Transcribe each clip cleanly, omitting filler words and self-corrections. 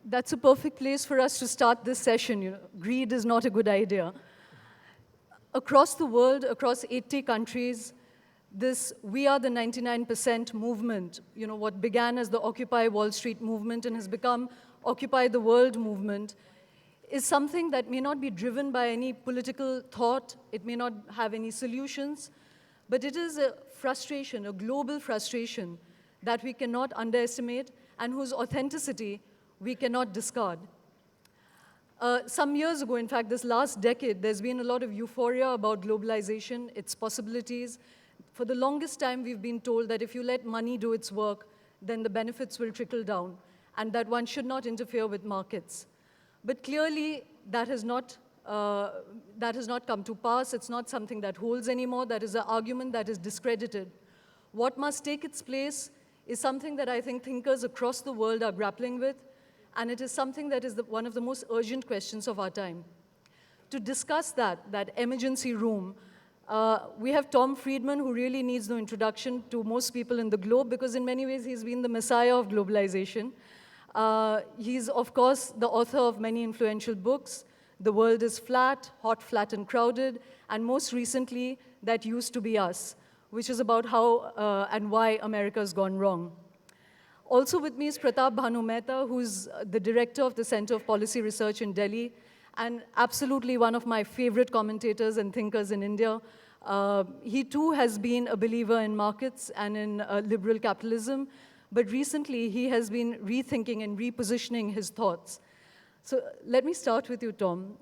That's a perfect place for us to start this session. Greed is not a good idea. Across the world, across 80 countries, this "We Are the 99% movement, what began as the Occupy Wall Street movement and has become Occupy the World movement, is something that may not be driven by any political thought. It may not have any solutions, but it is a frustration, a global frustration that we cannot underestimate and whose authenticity we cannot discard. Some years ago, in fact, this last decade, there's been a lot of euphoria about globalization, its possibilities. For the longest time, we've been told that if you let money do its work, then the benefits will trickle down, and that one should not interfere with markets. But clearly, that has not come to pass. It's not something that holds anymore. That is an argument that is discredited. What must take its place is something that I think thinkers across the world are grappling with, and it is something that is one of the most urgent questions of our time. To discuss that emergency room, we have Tom Friedman, who really needs no introduction to most people in the globe, because in many ways he's been the messiah of globalization. He's, of course, the author of many influential books: The World is Flat, Hot, Flat, and Crowded, and most recently, That Used to Be Us, which is about how and why America's gone wrong. Also with me is Pratap Bhanu Mehta, who's the director of the Center of Policy Research in Delhi, and absolutely one of my favorite commentators and thinkers in India. He too has been a believer in markets and in liberal capitalism, but recently he has been rethinking and repositioning his thoughts. So let me start with you, Tom.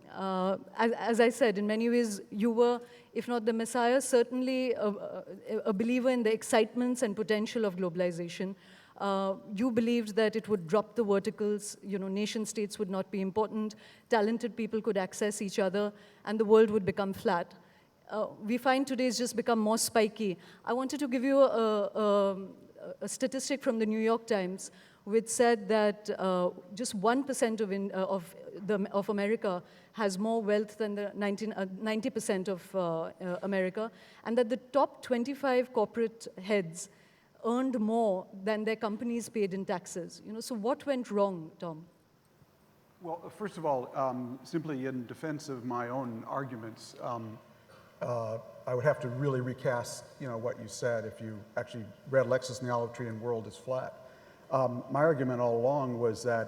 As I said, in many ways, you were, if not the messiah, certainly a believer in the excitements and potential of globalization. You believed that it would drop the verticals, nation states would not be important, talented people could access each other, and the world would become flat. We find today's just become more spiky. I wanted to give you a statistic from the New York Times, which said that just 1% of America has more wealth than the 90% of America, and that the top 25 corporate heads earned more than their companies paid in taxes. So what went wrong, Tom? Well, first of all, simply in defense of my own arguments, I would have to really recast, what you said if you actually read Lexis-Neology World is Flat. My argument all along was that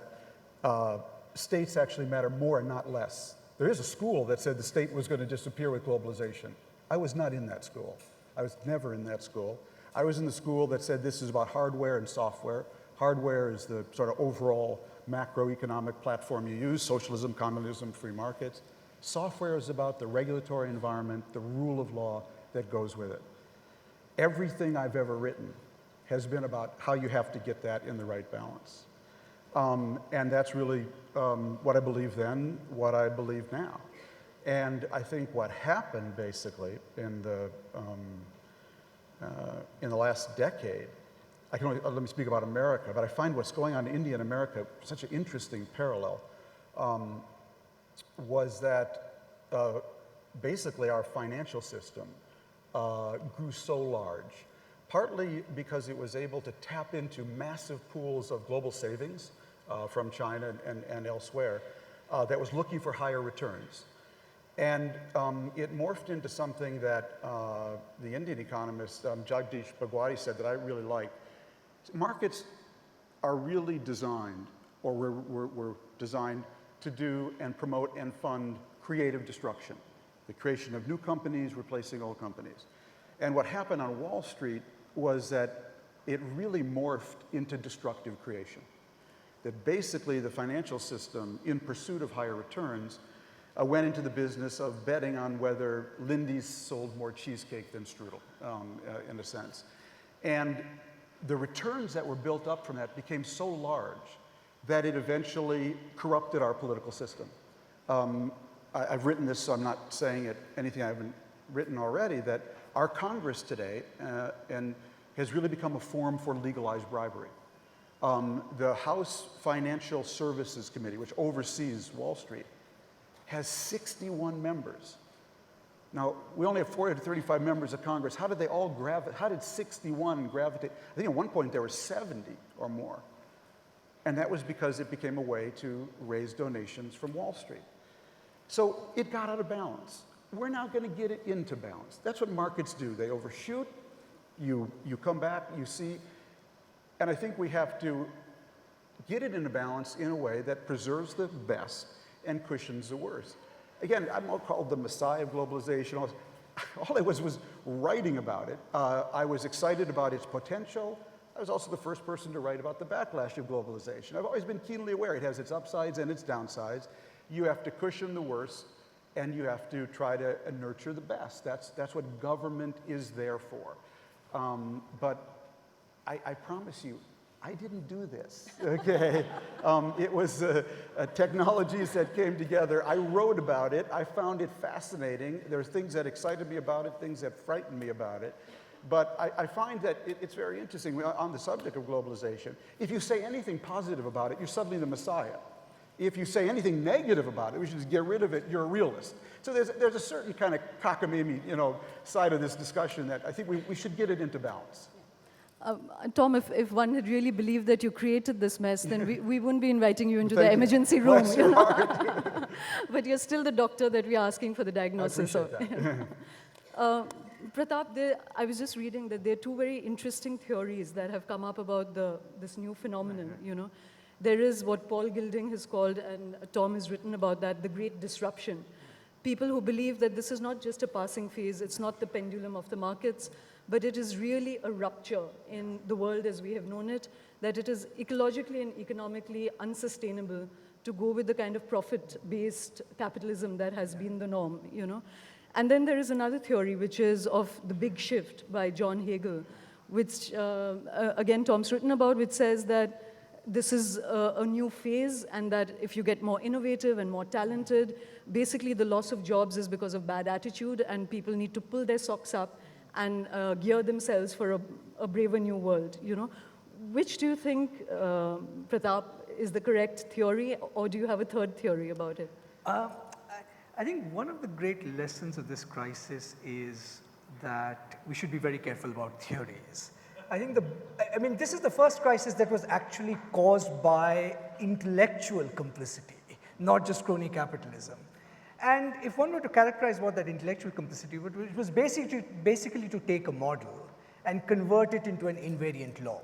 states actually matter more and not less. There is a school that said the state was going to disappear with globalization. I was not in that school. I was never in that school. I was in the school that said this is about hardware and software. Hardware is the sort of overall macroeconomic platform you use: socialism, communism, free markets. Software is about the regulatory environment, the rule of law that goes with it. Everything I've ever written has been about how you have to get that in the right balance. And that's really what I believed then, what I believe now. And I think what happened basically in the last decade, I can only, let me speak about America, but I find what's going on in India and America such an interesting parallel, was that basically our financial system grew so large, partly because it was able to tap into massive pools of global savings from China and elsewhere that was looking for higher returns. And it morphed into something that the Indian economist Jagdish Bhagwati said that I really like. Markets are really designed, or were designed to do and promote and fund creative destruction, the creation of new companies replacing old companies. And what happened on Wall Street was that it really morphed into destructive creation. That basically the financial system, in pursuit of higher returns, went into the business of betting on whether Lindy's sold more cheesecake than strudel, in a sense. And the returns that were built up from that became so large that it eventually corrupted our political system. I've written this, so I'm not saying anything I haven't written already, that our Congress today has really become a forum for legalized bribery. The House Financial Services Committee, which oversees Wall Street, has 61 members. Now, we only have 40 to 35 members of Congress. How did they all how did 61 gravitate? I think at one point there were 70 or more. And that was because it became a way to raise donations from Wall Street. So it got out of balance. We're now going to get it into balance. That's what markets do. They overshoot, you come back, you see, and I think we have to get it into balance in a way that preserves the best and cushions the worst. Again, I'm all called the messiah of globalization. All I was writing about it. I was excited about its potential. I was also the first person to write about the backlash of globalization. I've always been keenly aware it has its upsides and its downsides. You have to cushion the worst, and you have to try to nurture the best. That's what government is there for. But I promise you, I didn't do this, okay? It was technologies that came together. I wrote about it. I found it fascinating. There's things that excited me about it, things that frightened me about it. But I find that it's very interesting on the subject of globalization. If you say anything positive about it, you're suddenly the messiah. If you say anything negative about it, we should just get rid of it, you're a realist. So there's a certain kind of cockamamie, side of this discussion that I think we should get it into balance. Tom, if one had really believed that you created this mess, then we wouldn't be inviting you into the emergency room. Bless your heart. But you're still the doctor that we're asking for the diagnosis. I appreciate that. Pratap, I was just reading that there are two very interesting theories that have come up about this new phenomenon, There is what Paul Gilding has called, and Tom has written about that, the great disruption. People who believe that this is not just a passing phase, it's not the pendulum of the markets, but it is really a rupture in the world as we have known it, that it is ecologically and economically unsustainable to go with the kind of profit-based capitalism that has been the norm, And then there is another theory, which is of the big shift by John Hagel, which, again, Tom's written about, which says that this is a new phase, and that if you get more innovative and more talented, basically the loss of jobs is because of bad attitude, and people need to pull their socks up and gear themselves for a braver new world, Which do you think, Pratap, is the correct theory, or do you have a third theory about it? I think one of the great lessons of this crisis is that we should be very careful about theories. I think this is the first crisis that was actually caused by intellectual complicity, not just crony capitalism. And if one were to characterize what that intellectual complicity was, it was basically to take a model and convert it into an invariant law.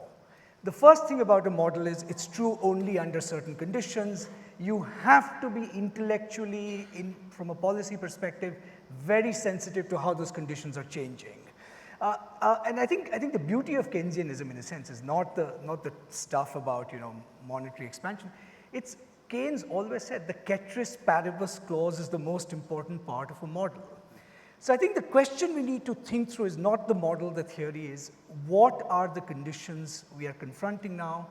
The first thing about a model is it's true only under certain conditions. You have to be intellectually, from a policy perspective, very sensitive to how those conditions are changing. And I think the beauty of Keynesianism, in a sense, is not the stuff about monetary expansion. It's Keynes always said the ceteris paribus clause is the most important part of a model. So I think the question we need to think through is not the model, the theory is what are the conditions we are confronting now,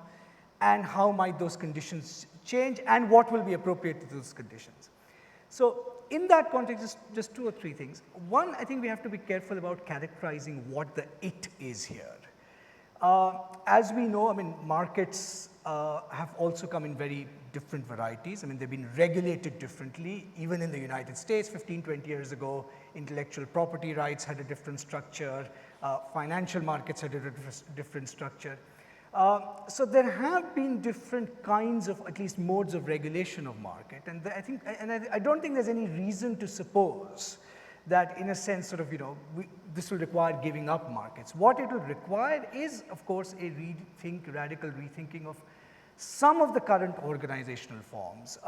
and how might those conditions change, and what will be appropriate to those conditions. So in that context, just two or three things. One, I think we have to be careful about characterizing what the it is here. As we know, markets have also come in very different varieties. They've been regulated differently, even in the United States. 15, 20 years ago, intellectual property rights had a different structure. Financial markets had a different structure. So there have been different kinds of, at least modes of regulation of market. And I don't think there's any reason to suppose that in a sense this will require giving up markets. What it will require is, of course, a radical rethinking of some of the current organizational forms.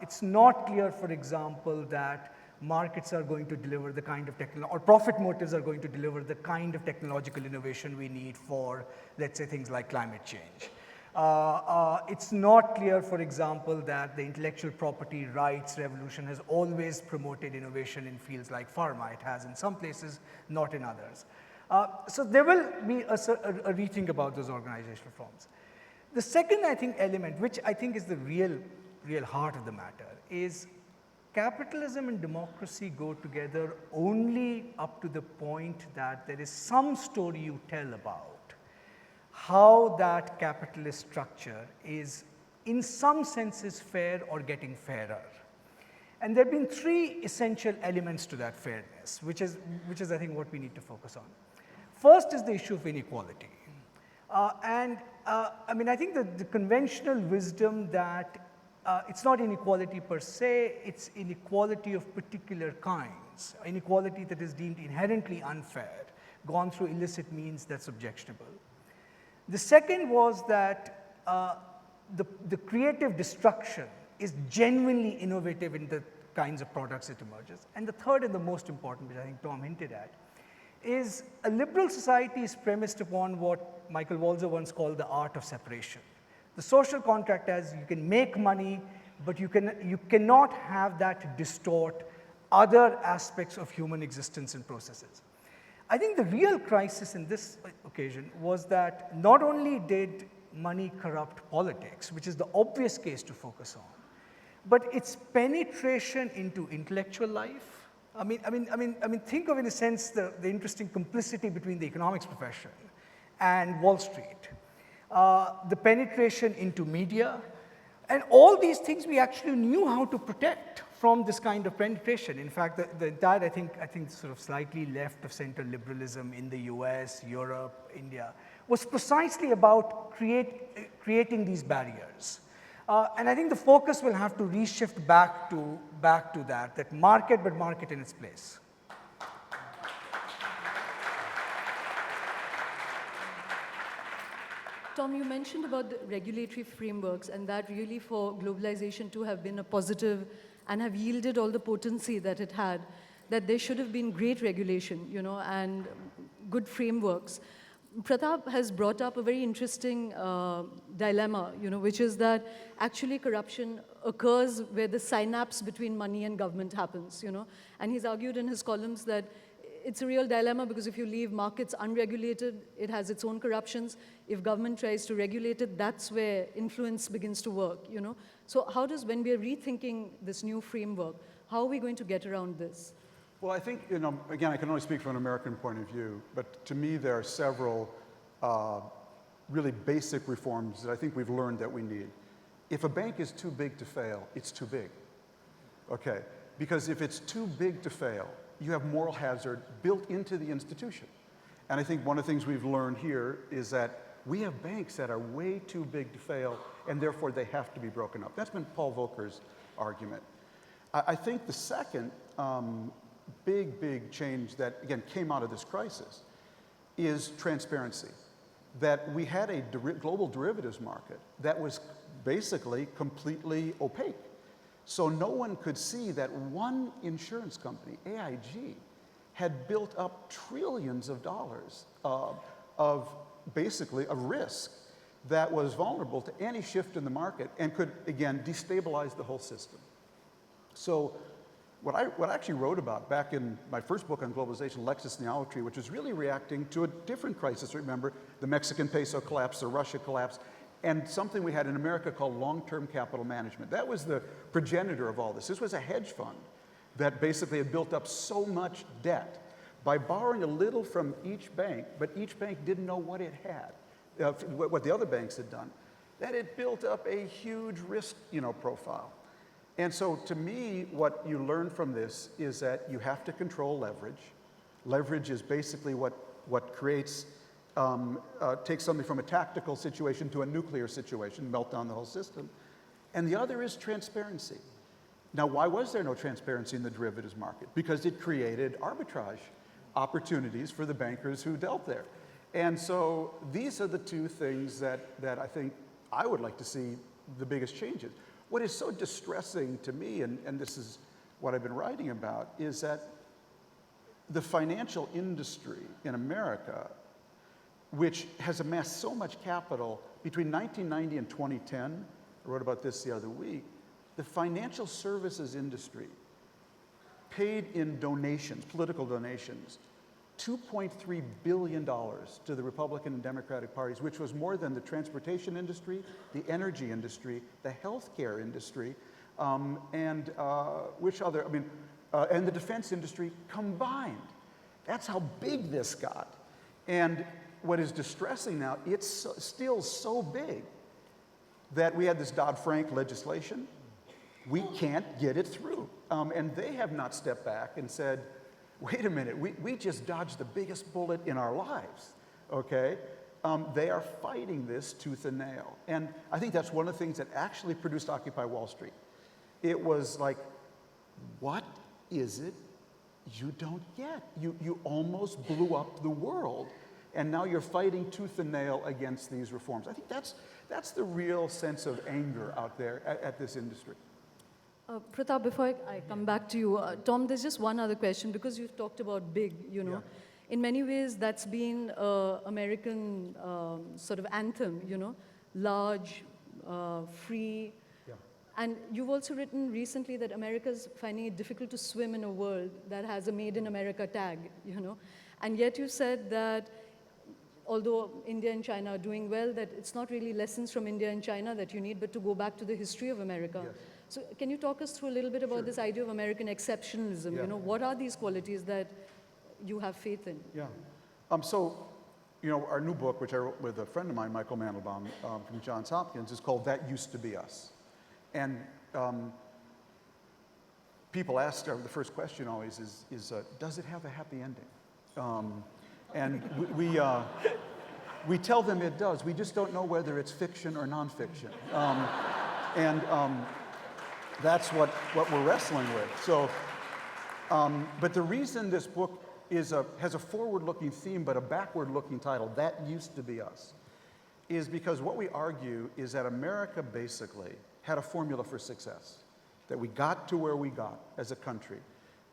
It's not clear, for example, that markets are going to deliver the kind of or profit motives are going to deliver the kind of technological innovation we need for, let's say, things like climate change. It's not clear, for example, that the intellectual property rights revolution has always promoted innovation in fields like pharma. It has in some places, not in others. So there will be a rethink about those organizational forms. The second, element, which I think is the real heart of the matter, is capitalism and democracy go together only up to the point that there is some story you tell about how that capitalist structure is in some senses fair or getting fairer. And there have been three essential elements to that fairness, which is I think what we need to focus on. First is the issue of inequality. I mean, I think that the conventional wisdom that it's not inequality per se, it's inequality of particular kinds, inequality that is deemed inherently unfair, gone through illicit means, that's objectionable. The second was that the creative destruction is genuinely innovative in the kinds of products it emerges. And the third and the most important, which I think Tom hinted at, is a liberal society is premised upon what Michael Walzer once called the art of separation. The social contract as you can make money, but you cannot have that distort other aspects of human existence and processes. I think the real crisis in this occasion was that not only did money corrupt politics, which is the obvious case to focus on, but its penetration into intellectual life. I mean, think of, in a sense, the interesting complicity between the economics profession and Wall Street, the penetration into media, and all these things we actually knew how to protect from this kind of penetration. In fact, the entire, I think sort of slightly left of center liberalism in the US, Europe, India, was precisely about creating these barriers. And I think the focus will have to reshift back to that market, but market in its place. Tom, you mentioned about the regulatory frameworks, and that really for globalization to have been a positive and have yielded all the potency that it had, that there should have been great regulation, and good frameworks. Pratap has brought up a very interesting dilemma, which is that actually corruption occurs where the synapse between money and government happens, And he's argued in his columns that it's a real dilemma because if you leave markets unregulated, it has its own corruptions. If government tries to regulate it, that's where influence begins to work, So how does, when we're rethinking this new framework, how are we going to get around this? Well, I think, again, I can only speak from an American point of view, but to me there are several really basic reforms that I think we've learned that we need. If a bank is too big to fail, it's too big, okay? Because if it's too big to fail, you have moral hazard built into the institution. And I think one of the things we've learned here is that we have banks that are way too big to fail, and therefore they have to be broken up. That's been Paul Volcker's argument. I think the second big change that, again, came out of this crisis is transparency. That we had a global derivatives market that was basically completely opaque. So no one could see that one insurance company, AIG, had built up trillions of dollars of basically a risk that was vulnerable to any shift in the market and could, again, destabilize the whole system. So what I actually wrote about back in my first book on globalization, Lexis and the Olive Tree, which was really reacting to a different crisis. Remember, the Mexican peso collapse, the Russia collapse, and something we had in America called long-term capital management. That was the progenitor of all this. This was a hedge fund that basically had built up so much debt by borrowing a little from each bank, but each bank didn't know what it had, what the other banks had done, that it built up a huge risk, profile. And so to me, what you learn from this is that you have to control leverage. Leverage is basically what creates, takes something from a tactical situation to a nuclear situation, melt down the whole system. And the other is transparency. Now, why was there no transparency in the derivatives market? Because it created arbitrage opportunities for the bankers who dealt there. And so these are the two things that I think I would like to see the biggest changes. What is so distressing to me, and this is what I've been writing about, is that the financial industry in America, which has amassed so much capital between 1990 and 2010, I wrote about this the other week, the financial services industry paid in donations, political donations, $2.3 billion to the Republican and Democratic parties, which was more than the transportation industry, the energy industry, the healthcare industry, and the defense industry combined. That's how big this got. And what is distressing now, it's still so big that we had this Dodd-Frank legislation. We can't get it through. And they have not stepped back and said, wait a minute, we just dodged the biggest bullet in our lives, okay? they are fighting this tooth and nail. And I think that's one of the things that actually produced Occupy Wall Street. It was like, what is it you don't get? You almost blew up the world, and now you're fighting tooth and nail against these reforms. I think that's the real sense of anger out there at this industry. Pratap, before I come back to you, Tom, there's just one other question, because you've talked about big, you know. Yeah. In many ways, that's been an American sort of anthem, you know, large, free. Yeah. And you've also written recently that America's finding it difficult to swim in a world that has a Made in America tag, you know. And yet you said that although India and China are doing well, that it's not really lessons from India and China that you need, but to go back to the history of America. Yes. So can you talk us through a little bit about this idea of American exceptionalism? Yeah. You know, what are these qualities that you have faith in? Yeah. So, you know, our new book, which I wrote with a friend of mine, Michael Mandelbaum, from Johns Hopkins, is called That Used to Be Us. And people ask, the first question always is does it have a happy ending? And we tell them it does. We just don't know whether it's fiction or nonfiction. That's what we're wrestling with. So, but the reason this book has a forward-looking theme but a backward-looking title, That Used to Be Us, is because what we argue is that America basically had a formula for success, that we got to where we got as a country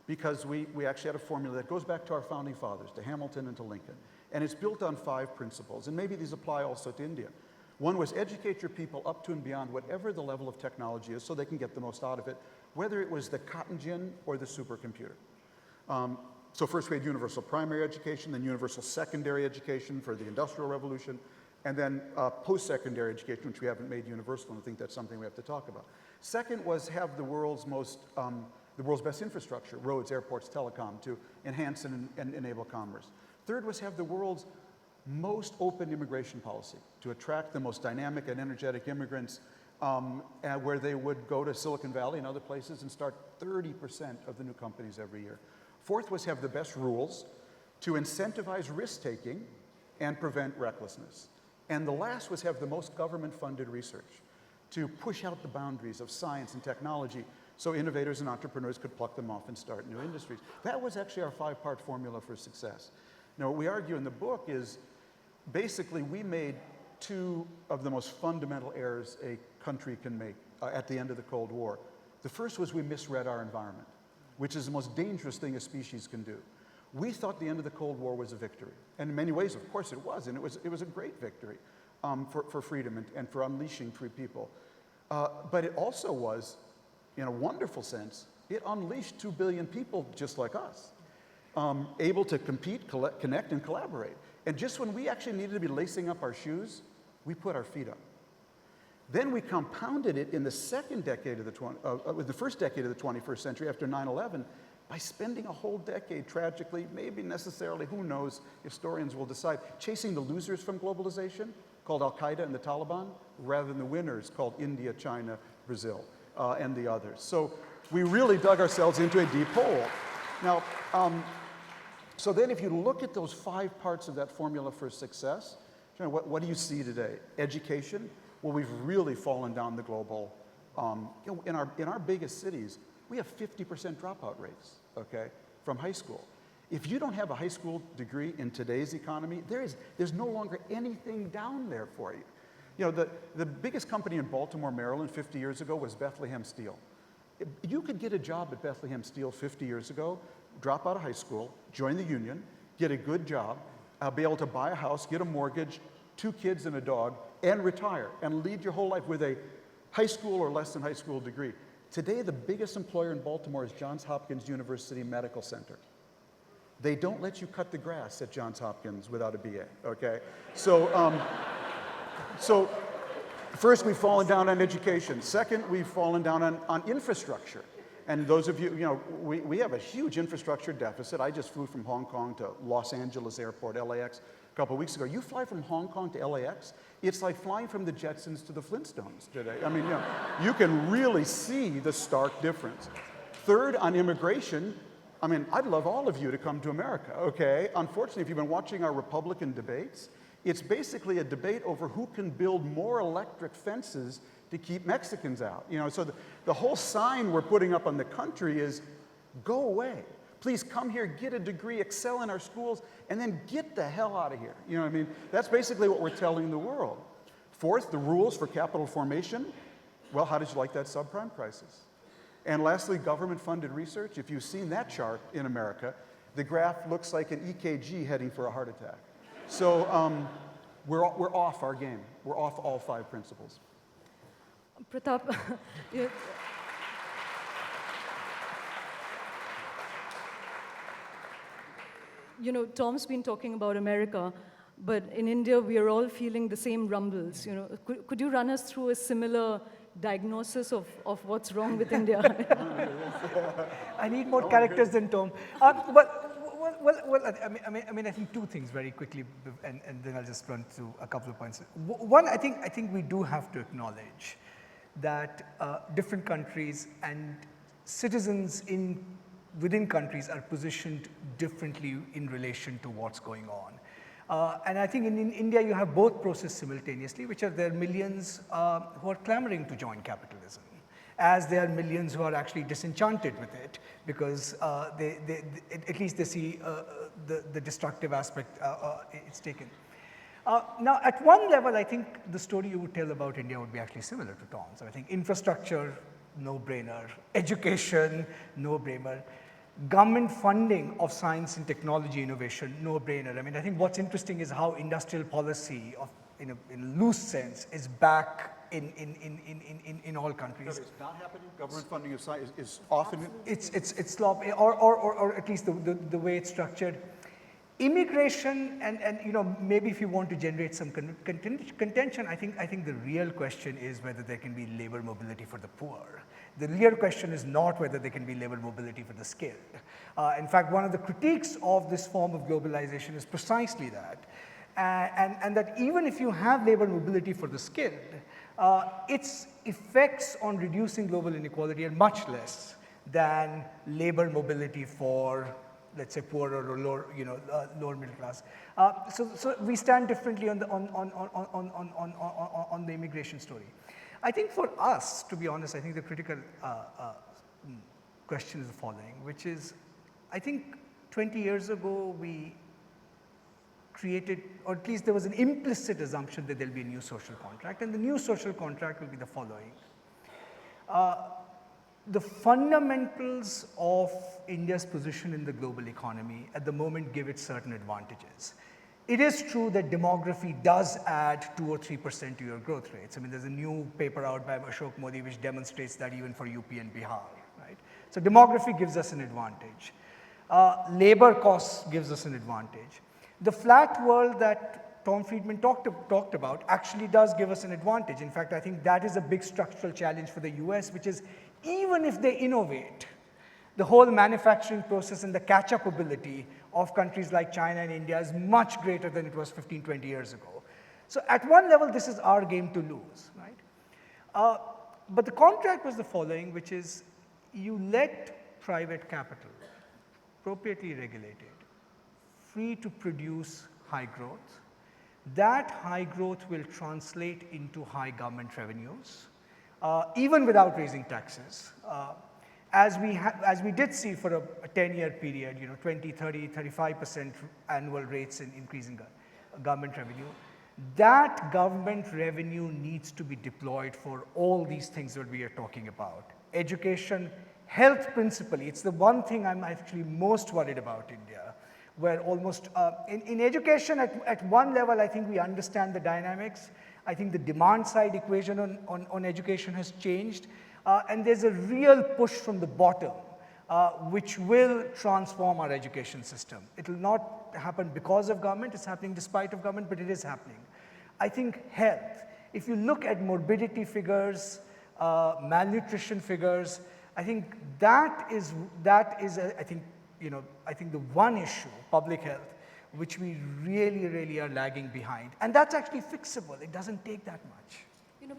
because we actually had a formula that goes back to our founding fathers, to Hamilton and to Lincoln. And it's built on 5 principles, and maybe these apply also to India. One was educate your people up to and beyond whatever the level of technology is so they can get the most out of it, whether it was the cotton gin or the supercomputer. So first we had universal primary education, then universal secondary education for the Industrial Revolution, and then post-secondary education, which we haven't made universal, and I think that's something we have to talk about. Second was have the world's best infrastructure, roads, airports, telecom, to enhance and enable commerce. Third was have the world's most open immigration policy to attract the most dynamic and energetic immigrants where they would go to Silicon Valley and other places and start 30% of the new companies every year. Fourth was have the best rules to incentivize risk-taking and prevent recklessness. And the last was have the most government-funded research to push out the boundaries of science and technology so innovators and entrepreneurs could pluck them off and start new industries. That was actually our 5-part formula for success. Now, what we argue in the book is basically we made 2 of the most fundamental errors a country can make at the end of the Cold War. The first was we misread our environment, which is the most dangerous thing a species can do. We thought the end of the Cold War was a victory. And in many ways, of course it was, and it was a great victory for freedom and for unleashing free people. But it also was, in a wonderful sense, it unleashed 2 billion people just like us, able to compete, connect, and collaborate. And just when we actually needed to be lacing up our shoes, we put our feet up. Then we compounded it in the second decade of the first decade of the 21st century after 9/11 by spending a whole decade tragically, maybe necessarily, who knows, historians will decide, chasing the losers from globalization, called Al-Qaeda and the Taliban, rather than the winners, called India, China, Brazil, and the others. So we really dug ourselves into a deep hole. Now, so then if you look at those 5 parts of that formula for success, you know, what do you see today? Education. Well, we've really fallen down the global, you know, in our biggest cities, we have 50% dropout rates, okay, from high school. If you don't have a high school degree in today's economy, there's no longer anything down there for you. You know, the biggest company in Baltimore, Maryland 50 years ago was Bethlehem Steel. You could get a job at Bethlehem Steel 50 years ago, drop out of high school, join the union, get a good job, be able to buy a house, get a mortgage, 2 kids and a dog, and retire, and lead your whole life with a high school or less than high school degree. Today, the biggest employer in Baltimore is Johns Hopkins University Medical Center. They don't let you cut the grass at Johns Hopkins without a BA, okay? So, so first, we've fallen down on education. Second, we've fallen down on infrastructure. And those of you, you know, we have a huge infrastructure deficit. I just flew from Hong Kong to Los Angeles Airport, LAX, a couple of weeks ago. You fly from Hong Kong to LAX, it's like flying from the Jetsons to the Flintstones today. I mean, you know, you can really see the stark difference. Third, on immigration, I mean, I'd love all of you to come to America, okay? Unfortunately, if you've been watching our Republican debates, It's basically a debate over who can build more electric fences to keep Mexicans out. You know, so the whole sign we're putting up on the country is, go away. Please come here, get a degree, excel in our schools, and then get the hell out of here. You know what I mean? That's basically what we're telling the world. Fourth, the rules for capital formation. Well, how did you like that subprime crisis? And lastly, government-funded research. If you've seen that chart in America, the graph looks like an EKG heading for a heart attack. So we're off our game. We're off all 5 principles. Pratap, you know, Tom's been talking about America, but in India, we are all feeling the same rumbles. You know, could you run us through a similar diagnosis of what's wrong with India? I need more characters than Tom. Well, I mean, I think 2 things very quickly, and then I'll just run through a couple of points. One, I think we do have to acknowledge that different countries and citizens within countries are positioned differently in relation to what's going on. And I think in India you have both processes simultaneously, which are there are millions who are clamoring to join capitalism, as there are millions who are actually disenchanted with it because at least they see the destructive aspect it's taken. Now, at one level, I think the story you would tell about India would be actually similar to Tom's. I think infrastructure, no-brainer. Education, no-brainer. Government funding of science and technology innovation, no-brainer. I mean, I think what's interesting is how industrial policy, in a loose sense, is back in all countries. It's not happening. Government funding of science is often. It's sloppy, or at least the way it's structured. Immigration and you know, maybe if you want to generate some contention, I think the real question is whether there can be labor mobility for the poor. The real question is not whether there can be labor mobility for the skilled. In fact, one of the critiques of this form of globalization is precisely that. And that even if you have labor mobility for the skilled, its effects on reducing global inequality are much less than labor mobility for, let's say, poorer or lower, lower middle class. So we stand differently on the immigration story. I think for us, to be honest, I think the critical question is the following, which is, I think 20 years ago we created, or at least there was an implicit assumption that there'll be a new social contract, and the new social contract will be the following. The fundamentals of India's position in the global economy at the moment give it certain advantages. It is true that demography does add 2 or 3% to your growth rates. I mean, there's a new paper out by Ashok Modi which demonstrates that even for UP and Bihar, right? So demography gives us an advantage. Labor costs gives us an advantage. The flat world that Tom Friedman talked about actually does give us an advantage. In fact, I think that is a big structural challenge for the US, which is even if they innovate, the whole manufacturing process and the catch-up ability of countries like China and India is much greater than it was 15, 20 years ago. So at one level, this is our game to lose, right? But the contract was the following, which is you let private capital, appropriately regulated, free to produce high growth. That high growth will translate into high government revenues, even without raising taxes. As we did see for a 10-year period, 20, 30, 35% annual rates in increasing government revenue. That government revenue needs to be deployed for all these things that we are talking about. Education, health principally, it's the one thing I'm actually most worried about India, where almost, in education at one level, I think we understand the dynamics. I think the demand side equation on education has changed. And there's a real push from the bottom, which will transform our education system. It will not happen because of government, it's happening despite of government, but it is happening. I think health, if you look at morbidity figures, malnutrition figures, I think that is I think the one issue, public health, which we really are lagging behind. And that's actually fixable, it doesn't take that much.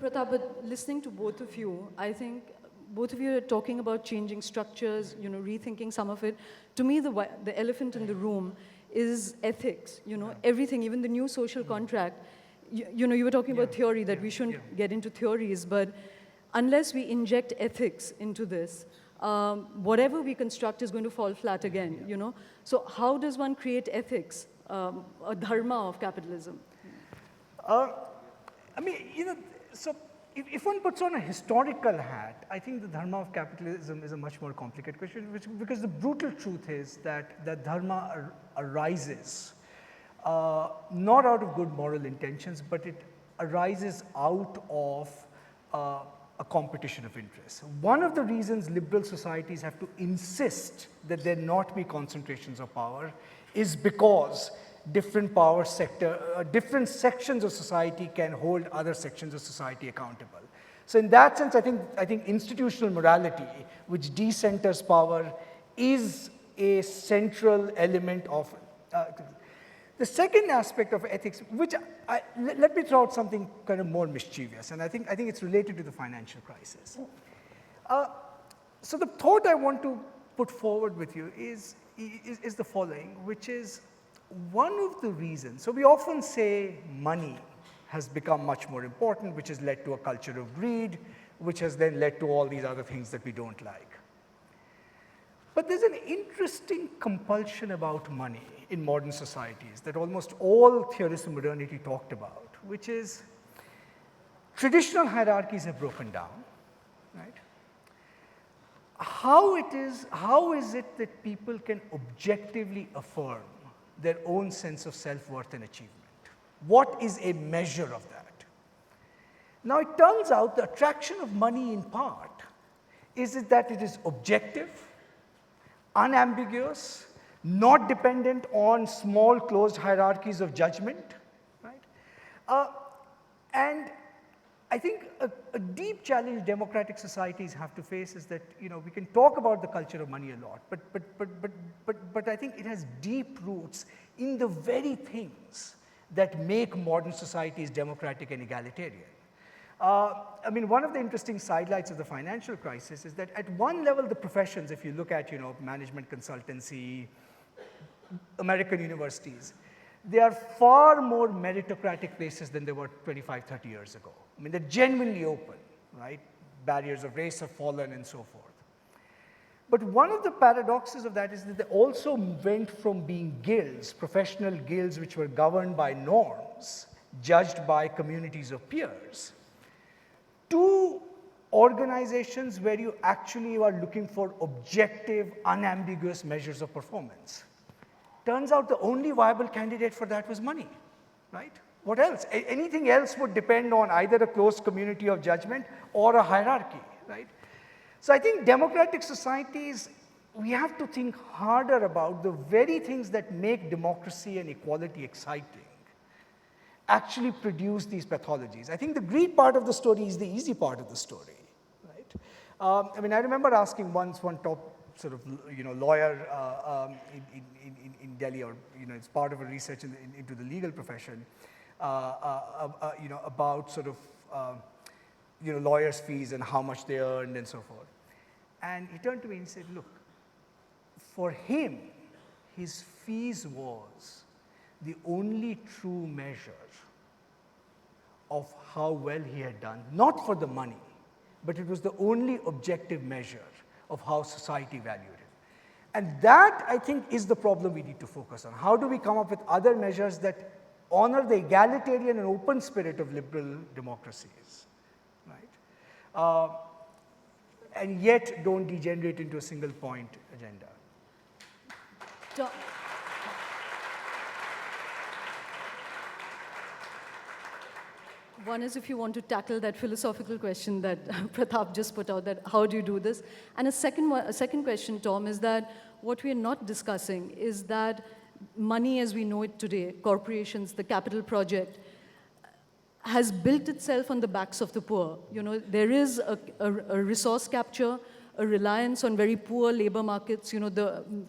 Pratap, but listening to both of you, I think both of you are talking about changing structures, rethinking some of it. To me, the elephant in the room is ethics, everything, even the new social contract. You were talking about theory, that we shouldn't get into theories, but unless we inject ethics into this, whatever we construct is going to fall flat again, So how does one create ethics, a dharma of capitalism? So if one puts on a historical hat, I think the dharma of capitalism is a much more complicated question, because the brutal truth is that the dharma arises not out of good moral intentions, but it arises out of a competition of interests. One of the reasons liberal societies have to insist that there not be concentrations of power is because different different sections of society can hold other sections of society accountable. So in that sense, I think institutional morality, which decenters power, is a central element of the second aspect of ethics, which let me throw out something kind of more mischievous, and I think it's related to the financial crisis. So the thought I want to put forward with you is the following, which is one of the reasons. So we often say money has become much more important, which has led to a culture of greed, which has then led to all these other things that we don't like. But there's an interesting compulsion about money in modern societies that almost all theorists of modernity talked about, which is traditional hierarchies have broken down, right? How is it that people can objectively affirm their own sense of self-worth and achievement? What is a measure of that? Now, it turns out the attraction of money in part is that it is objective, unambiguous, not dependent on small closed hierarchies of judgment, right? And I think a deep challenge democratic societies have to face is that we can talk about the culture of money a lot, but I think it has deep roots in the very things that make modern societies democratic and egalitarian. One of the interesting sidelights of the financial crisis is that at one level, the professions, if you look at management consultancy, American universities, they are far more meritocratic places than they were 25, 30 years ago. They're genuinely open, right? Barriers of race have fallen and so forth. But one of the paradoxes of that is that they also went from being guilds, professional guilds which were governed by norms, judged by communities of peers, to organizations where you actually are looking for objective, unambiguous measures of performance. Turns out the only viable candidate for that was money, right? What else? Anything else would depend on either a closed community of judgment or a hierarchy, right? So I think democratic societies, we have to think harder about the very things that make democracy and equality exciting actually produce these pathologies. I think the greed part of the story is the easy part of the story, right? I remember asking one top sort of lawyer in Delhi, or it's part of a research into the legal profession, about sort of lawyers' fees and how much they earned and so forth. And he turned to me and said, look, for him, his fees was the only true measure of how well he had done, not for the money, but it was the only objective measure of how society valued him. And that, I think, is the problem we need to focus on. How do we come up with other measures that honor the egalitarian and open spirit of liberal democracies, right? And yet don't degenerate into a single point agenda. One is if you want to tackle that philosophical question that Pratap just put out, that how do you do this? And a second question, Tom, is that what we are not discussing is that money as we know it today, corporations, the capital project, has built itself on the backs of the poor. There is a resource capture, a reliance on very poor labor markets.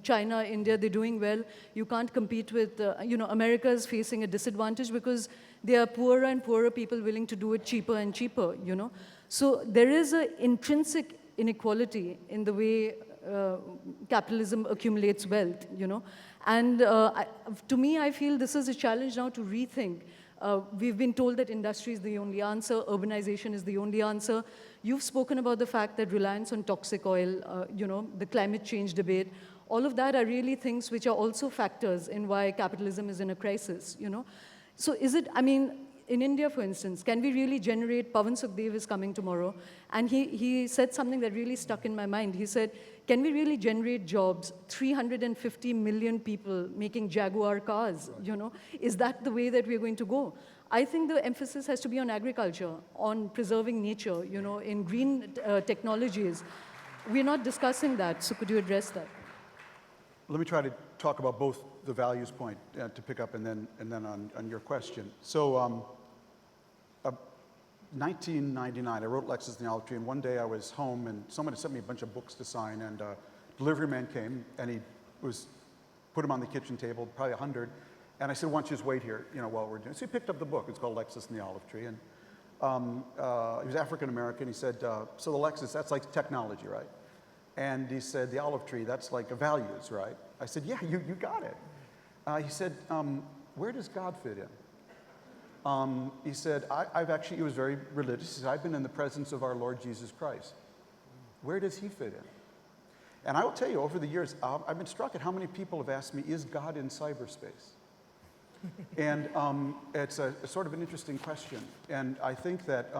China, India, they're doing well. You can't compete with, America is facing a disadvantage because there are poorer and poorer people willing to do it cheaper and cheaper, So there is an intrinsic inequality in the way capitalism accumulates wealth, And to me, I feel this is a challenge now to rethink. We've been told that industry is the only answer, urbanization is the only answer. You've spoken about the fact that reliance on toxic oil, the climate change debate, all of that are really things which are also factors in why capitalism is in a crisis, So is it, in India, for instance, can we really generate, Pawan Sukhdev is coming tomorrow, and he said something that really stuck in my mind. He said, can we really generate jobs, 350 million people making Jaguar cars, Is that the way that we're going to go? I think the emphasis has to be on agriculture, on preserving nature, in green technologies. We're not discussing that, so could you address that? Let me try to talk about both the values point to pick up and then on your question. So 1999, I wrote Lexus Theology, and one day I was home and someone had sent me a bunch of books to sign, and delivery man came and he put them on the kitchen table, probably 100, and I said, why don't you just wait here, while we're doing it. So he picked up the book. It's called Lexus Theology, and he was African American. He said, so the Lexus, that's like technology, right? And he said, the olive tree, that's like a values, right? I said, yeah, you got it. He said, where does God fit in? He said, he was very religious. He said, I've been in the presence of our Lord Jesus Christ. Where does he fit in? And I will tell you, over the years, I've been struck at how many people have asked me, is God in cyberspace? And it's a sort of an interesting question. And I think that,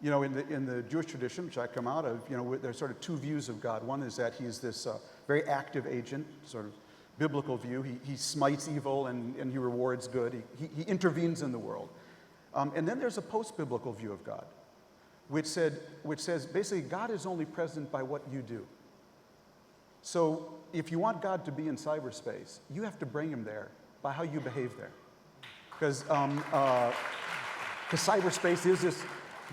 in the Jewish tradition, which I come out of, there's sort of two views of God. One is that he's this very active agent, sort of biblical view. He smites evil and he rewards good. He intervenes in the world. And then there's a post-biblical view of God, which says basically God is only present by what you do. So if you want God to be in cyberspace, you have to bring him there by how you behave there. Because cyberspace is this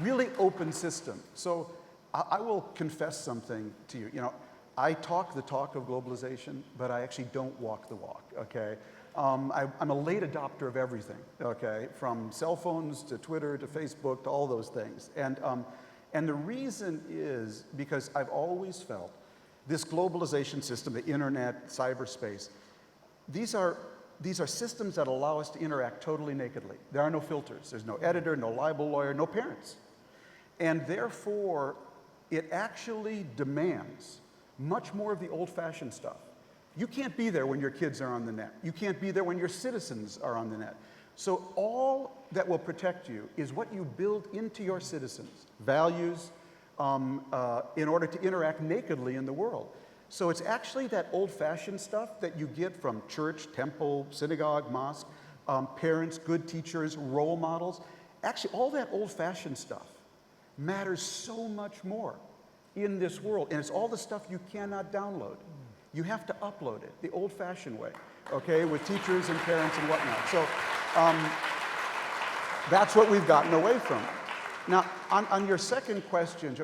really open system. So I will confess something to you. I talk the talk of globalization, but I actually don't walk the walk, okay? I'm a late adopter of everything, okay? From cell phones to Twitter to Facebook to all those things. And the reason is because I've always felt this globalization system, the internet, cyberspace, these are systems that allow us to interact totally nakedly. There are no filters. There's no editor, no libel lawyer, no parents. And therefore, it actually demands much more of the old-fashioned stuff. You can't be there when your kids are on the net. You can't be there when your citizens are on the net. So all that will protect you is what you build into your citizens, values, in order to interact nakedly in the world. So it's actually that old-fashioned stuff that you get from church, temple, synagogue, mosque, parents, good teachers, role models. Actually, all that old-fashioned stuff matters so much more in this world. And it's all the stuff you cannot download. You have to upload it the old-fashioned way, okay, with teachers and parents and whatnot. So that's what we've gotten away from. Now, on your second question,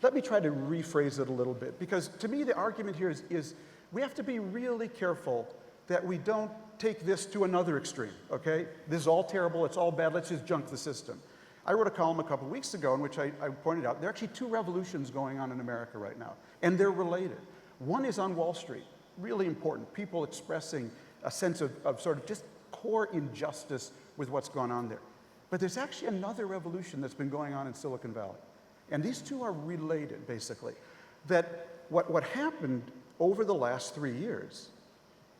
let me try to rephrase it a little bit, because to me the argument here is we have to be really careful that we don't take this to another extreme, okay? This is all terrible, it's all bad, let's just junk the system. I wrote a column a couple weeks ago in which I pointed out there are actually two revolutions going on in America right now, and they're related. One is on Wall Street, really important, people expressing a sense of sort of just core injustice with what's going on there. But there's actually another revolution that's been going on in Silicon Valley. And these two are related, basically. That what happened over the last 3 years,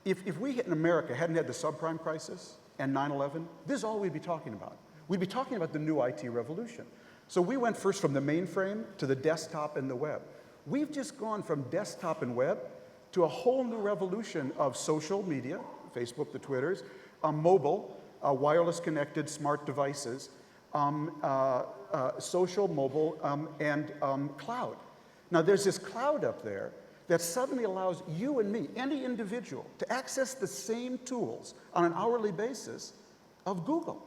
if we in America hadn't had the subprime crisis and 9/11, this is all we'd be talking about. We'd be talking about the new IT revolution. So we went first from the mainframe to the desktop and the web. We've just gone from desktop and web to a whole new revolution of social media, Facebook, the Twitters, mobile, wireless connected smart devices, social, mobile, and cloud. Now there's this cloud up there that suddenly allows you and me, any individual, to access the same tools on an hourly basis of Google.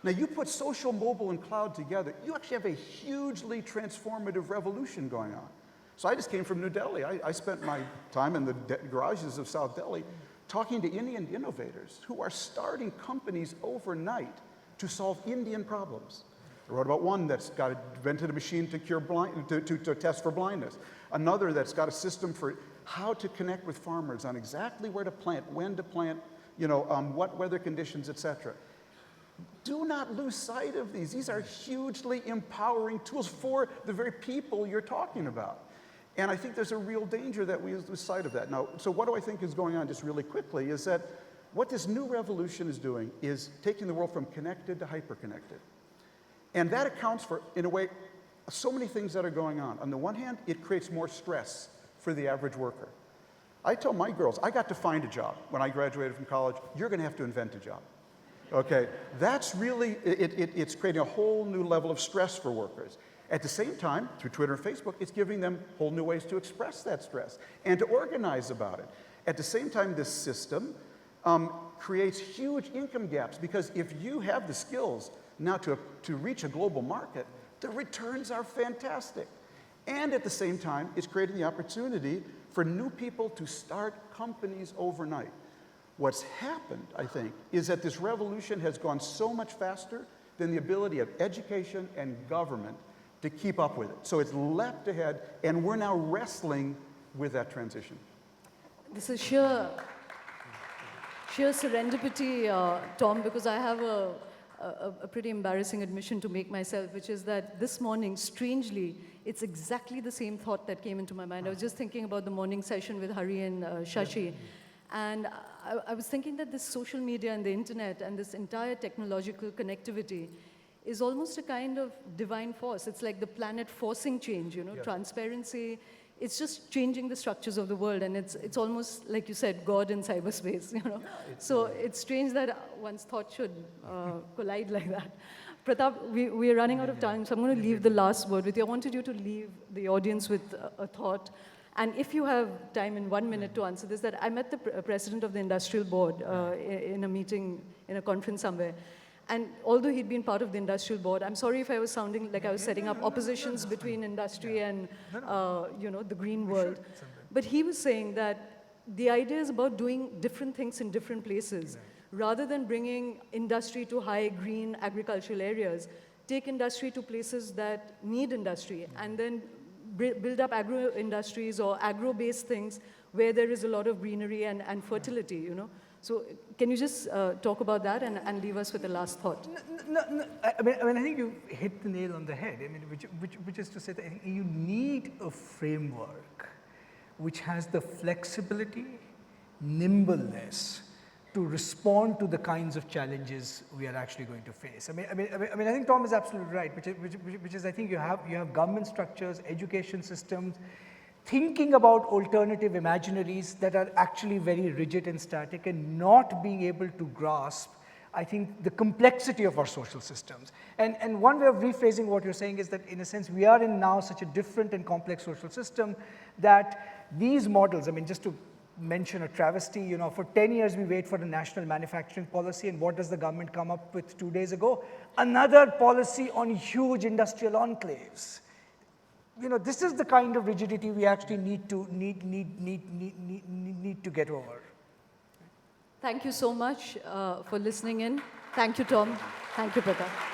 Now you put social, mobile, and cloud together, you actually have a hugely transformative revolution going on. So I just came from New Delhi. I spent my time in the garages of South Delhi talking to Indian innovators who are starting companies overnight to solve Indian problems. I wrote about one that's invented a machine to cure to test for blindness. Another that's got a system for how to connect with farmers on exactly where to plant, when to plant, what weather conditions, et cetera. Do not lose sight of these. These are hugely empowering tools for the very people you're talking about. And I think there's a real danger that we lose sight of that. Now, so what do I think is going on, just really quickly, is that what this new revolution is doing is taking the world from connected to hyper-connected. And that accounts for, in a way, so many things that are going on. On the one hand, it creates more stress for the average worker. I tell my girls, I got to find a job when I graduated from college. You're going to have to invent a job. Okay, that's really, it's creating a whole new level of stress for workers. At the same time, through Twitter and Facebook, it's giving them whole new ways to express that stress and to organize about it. At the same time, this system creates huge income gaps, because if you have the skills now to reach a global market, the returns are fantastic. And at the same time, it's creating the opportunity for new people to start companies overnight. What's happened, I think, is that this revolution has gone so much faster than the ability of education and government to keep up with it. So it's leapt ahead, and we're now wrestling with that transition. This is sheer serendipity, Tom, because I have a pretty embarrassing admission to make myself, which is that this morning, strangely, it's exactly the same thought that came into my mind. I was just thinking about the morning session with Hari and Shashi. And I was thinking that this social media and the internet and this entire technological connectivity is almost a kind of divine force. It's like the planet forcing change, transparency. It's just changing the structures of the world, and it's almost, like you said, God in cyberspace, So it's strange that one's thought should collide like that. Pratap, we're running out of time, so I'm going to leave the last word with you. I wanted you to leave the audience with a thought. And if you have time in 1 minute to answer this, that I met the president of the industrial board in a meeting, in a conference somewhere. And although he'd been part of the industrial board, I'm sorry if I was sounding like I was setting up oppositions between industry and the green world. But he was saying that the idea is about doing different things in different places. Rather than bringing industry to high green agricultural areas, take industry to places that need industry, and then build up agro industries or agro-based things where there is a lot of greenery and fertility, So can you just talk about that and leave us with the last thought? No. I think you hit the nail on the head. Which is to say that you need a framework which has the flexibility, nimbleness to respond to the kinds of challenges we are actually going to face. I think Tom is absolutely right, which is I think you have government structures, education systems, thinking about alternative imaginaries that are actually very rigid and static, and not being able to grasp, I think, the complexity of our social systems. And one way of rephrasing what you're saying is that, in a sense, we are in now such a different and complex social system that these models, just to mention a travesty, for 10 years we wait for the national manufacturing policy, and what does the government come up with 2 days ago? Another policy on huge industrial enclaves. This is the kind of rigidity we actually need to get over. Thank you so much for listening in. Thank you, Tom. Thank you, Pratap.